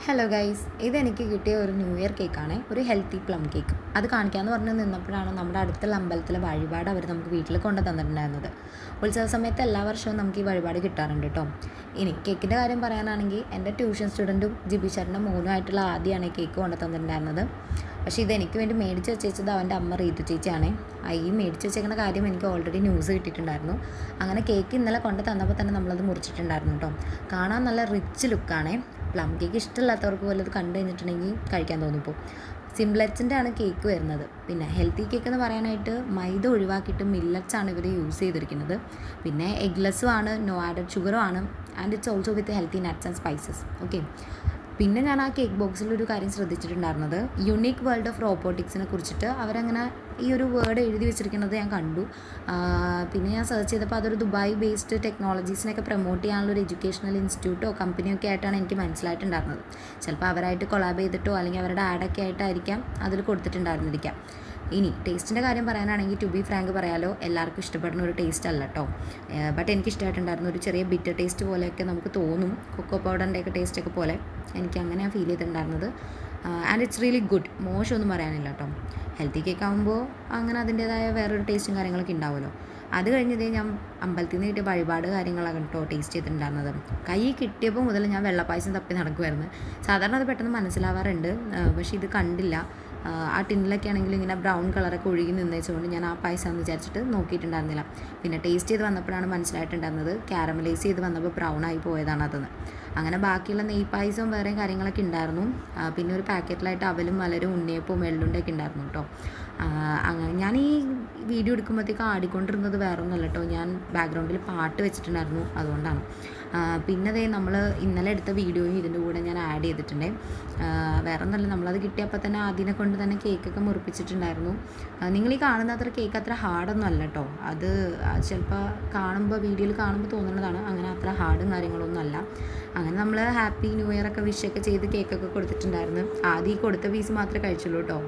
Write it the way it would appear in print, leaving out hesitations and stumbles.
Hello guys, ഇതെനിക്ക് കിട്ടിയ ഒരു ന്യൂ ഇയർ കേക്കാണ്, ഒരു ഹെൽത്തി പ്ലം കേക്ക്. അത് കാണിക്കാമെന്ന് പറഞ്ഞ് നിന്നപ്പോഴാണ് നമ്മുടെ അടുത്തുള്ള അമ്പലത്തിലെ വഴിപാട് അവർ നമുക്ക് വീട്ടിൽ കൊണ്ടു തന്നിട്ടുണ്ടായിരുന്നത്. ഉത്സവ സമയത്ത് എല്ലാ വർഷവും നമുക്ക് ഈ വഴിപാട് കിട്ടാറുണ്ട് കേട്ടോ. ഇനി കേക്കിൻ്റെ കാര്യം പറയാനാണെങ്കിൽ എൻ്റെ ട്യൂഷൻ സ്റ്റുഡൻറ്റും ജിബി ചേട്ടൻ്റെ മോനുമായിട്ടുള്ള ആദ്യമാണ് ഈ കേക്ക് കൊണ്ടു തന്നിട്ടുണ്ടായിരുന്നത്. പക്ഷേ ഇതെനിക്ക് വേണ്ടി മേടിച്ച് വെച്ചത് അവൻ്റെ അമ്മ റീതു ചേച്ചിയാണ്. ഈ മേടിച്ച് വെച്ചേക്കുന്ന കാര്യം എനിക്ക് ഓൾറെഡി ന്യൂസ് കിട്ടിയിട്ടുണ്ടായിരുന്നു. അങ്ങനെ കേക്ക് ഇന്നലെ കൊണ്ട് തന്നപ്പോൾ തന്നെ നമ്മളത് മുറിച്ചിട്ടുണ്ടായിരുന്നു കേട്ടോ. കാണാൻ നല്ല റിച്ച് ലുക്കാണ്. പ്ലം കേക്ക് ഇഷ്ടമില്ലാത്തവർക്ക് പോലും അത് കണ്ടു കഴിഞ്ഞിട്ടുണ്ടെങ്കിൽ കഴിക്കാൻ തോന്നിപ്പോൾ. സിംപ്ലറ്റ്സിൻ്റെ ആണ് കേക്ക് വരുന്നത്. പിന്നെ ഹെൽത്തി കേക്ക് എന്ന് പറയാനായിട്ട് മൈദ ഒഴിവാക്കിയിട്ട് മില്ലറ്റ്സാണ് ഇവർ യൂസ് ചെയ്തിരിക്കുന്നത്. പിന്നെ എഗ്ലെസ്സും ആണ്, നോ ആഡഡ് ഷുഗറും ആണ്, and it's also with healthy nuts and spices. Okay. പിന്നെ ഞാൻ ആ കേക്ക് ബോക്സിലൊരു കാര്യം ശ്രദ്ധിച്ചിട്ടുണ്ടായിരുന്നത്, യുണീക്ക് വേൾഡ് ഓഫ് റോബോട്ടിക്സിനെ കുറിച്ചിട്ട് അവരങ്ങനെ ഈ ഒരു വേർഡ് എഴുതി വെച്ചിരിക്കുന്നത് ഞാൻ കണ്ടു. പിന്നെ ഞാൻ സെർച്ച് ചെയ്തപ്പോൾ അതൊരു ദുബായ് ബേസ്ഡ് ടെക്നോളജീസിനൊക്കെ പ്രൊമോട്ട് ചെയ്യാനുള്ളൊരു എഡ്യൂക്കേഷണൽ ഇൻസ്റ്റിറ്റ്യൂട്ടോ കമ്പനിയൊക്കെ ആയിട്ടാണ് എനിക്ക് മനസ്സിലായിട്ടുണ്ടായിരുന്നത്. ചിലപ്പോൾ അവരായിട്ട് കൊളാബ് ചെയ്തിട്ടോ അല്ലെങ്കിൽ അവരുടെ ആഡൊക്കെ ആയിട്ടായിരിക്കാം അതിൽ കൊടുത്തിട്ടുണ്ടായിരുന്നിരിക്കാം. ഇനി ടേസ്റ്റിൻ്റെ കാര്യം പറയാനാണെങ്കിൽ, ടു ബി ഫ്രാങ്ക് പറയാലോ, എല്ലാവർക്കും ഇഷ്ടപ്പെടുന്ന ഒരു ടേസ്റ്റ് അല്ല കേട്ടോ. ബട്ട് എനിക്ക് ഇഷ്ടമായിട്ടുണ്ടായിരുന്നു. ഒരു ചെറിയ ബിറ്റർ ടേസ്റ്റ് പോലെയൊക്കെ നമുക്ക് തോന്നും, കൊക്കോ പൗഡറിൻ്റെയൊക്കെ ടേസ്റ്റൊക്കെ പോലെ എനിക്ക് അങ്ങനെയാണ് ഫീൽ ചെയ്തിട്ടുണ്ടായിരുന്നത്. And it's really good. മോശമൊന്നും പറയാനില്ല കേട്ടോ. ഹെൽത്തി കേക്ക് ആകുമ്പോൾ അങ്ങനെ അതിൻ്റേതായ വേറൊരു ടേസ്റ്റും കാര്യങ്ങളൊക്കെ ഉണ്ടാവുമല്ലോ. അത് കഴിഞ്ഞതേ ഞാൻ അമ്പലത്തിൽ നിന്ന് കിട്ടിയ വഴിപാട് കാര്യങ്ങളാണ് കേട്ടോ ടേസ്റ്റ് ചെയ്തിട്ടുണ്ടായിരുന്നത്. കൈ കിട്ടിയപ്പോൾ മുതൽ ഞാൻ വെള്ളപ്പായസം തപ്പി നടക്കുമായിരുന്നു. സാധാരണ അത് പെട്ടെന്ന് മനസ്സിലാവാറുണ്ട്, പക്ഷേ ഇത് കണ്ടില്ല. ആ ടിന്നിലൊക്കെ ആണെങ്കിൽ ഇങ്ങനെ ബ്രൗൺ കളറൊക്കെ ഒഴുകി നിന്നേച്ചുകൊണ്ട് ഞാൻ ആ പായസം എന്ന് വിചാരിച്ചിട്ട് നോക്കിയിട്ടുണ്ടായിരുന്നില്ല. പിന്നെ ടേസ്റ്റ് ചെയ്ത് വന്നപ്പോഴാണ് മനസ്സിലായിട്ടുണ്ടായിരുന്നത്, ക്യാരമലൈസ് ചെയ്ത് വന്നപ്പോൾ ബ്രൗൺ ആയി പോയതാണ് അതെന്ന്. അങ്ങനെ ബാക്കിയുള്ള നെയ് പായസവും വേറെ കാര്യങ്ങളൊക്കെ ഉണ്ടായിരുന്നു. പിന്നെ ഒരു പാക്കറ്റിലായിട്ട് അവലും മലരും ഉണ്ണിയപ്പവും എള്ളുണ്ടൊക്കെ ഉണ്ടായിരുന്നു കേട്ടോ. അങ്ങനെ ഞാൻ ഈ വീഡിയോ എടുക്കുമ്പോഴത്തേക്ക് ആടിക്കൊണ്ടിരുന്നത് വേറെ ഒന്നുമല്ല കേട്ടോ, ഞാൻ ബാക്ക്ഗ്രൗണ്ടിൽ പാട്ട് വെച്ചിട്ടുണ്ടായിരുന്നു, അതുകൊണ്ടാണ്. പിന്നെ അതേ നമ്മൾ ഇന്നലെ എടുത്ത വീഡിയോയും ഇതിൻ്റെ കൂടെ ഞാൻ ആഡ് ചെയ്തിട്ടുണ്ട്. വേറെ ഒന്നല്ല, നമ്മളത് കിട്ടിയപ്പോൾ തന്നെ അതിനെ കൊണ്ട് തന്നെ കേക്കൊക്കെ മുറിപ്പിച്ചിട്ടുണ്ടായിരുന്നു. നിങ്ങൾ ഈ കാണുന്ന അത്ര കേക്ക് അത്ര ഹാർഡൊന്നും അല്ല കേട്ടോ. അത് ചിലപ്പോൾ കാണുമ്പോൾ വീഡിയോയിൽ കാണുമ്പോൾ തോന്നുന്നതാണ്, അങ്ങനെ അത്ര ഹാർഡും കാര്യങ്ങളൊന്നും അല്ല. അങ്ങനെ നമ്മൾ ഹാപ്പി ന്യൂ ഇയർ ഒക്കെ വിഷൊക്കെ ചെയ്ത് കേക്കൊക്കെ കൊടുത്തിട്ടുണ്ടായിരുന്നു. ആദ്യം ഈ കൊടുത്ത പീസ് മാത്രമേ കഴിച്ചുള്ളൂ കേട്ടോ.